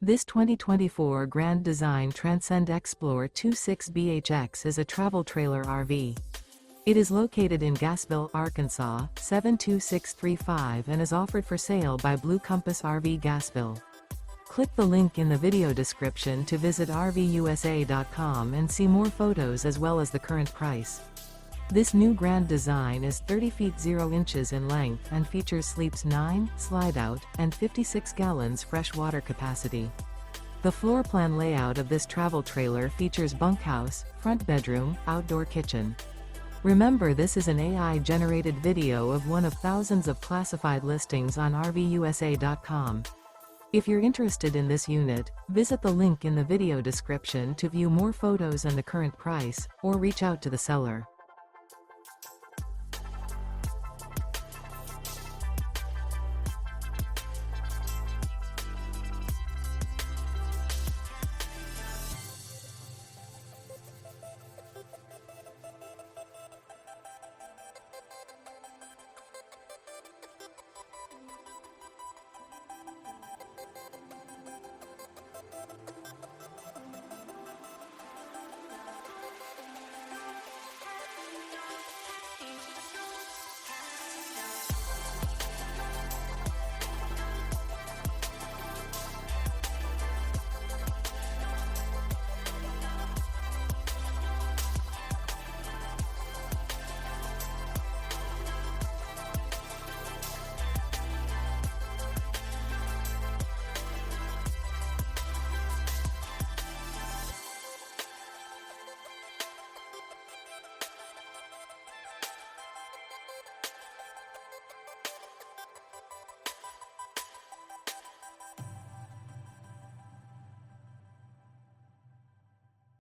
This 2024 Grand Design Transcend Xplor 26BHX is a travel trailer RV. It is located in Gassville, Arkansas, 72635 and is offered for sale by Blue Compass RV Gassville. Click the link in the video description to visit RVUSA.com and see more photos as well as the current price. This new Grand Design is 30 feet 0 inches in length and features sleeps 9, slide-out, and 56 gallons fresh water capacity. The floor plan layout of this travel trailer features bunkhouse, front bedroom, outdoor kitchen. Remember, this is an AI-generated video of one of thousands of classified listings on RVUSA.com. If you're interested in this unit, visit the link in the video description to view more photos and the current price, or reach out to the seller.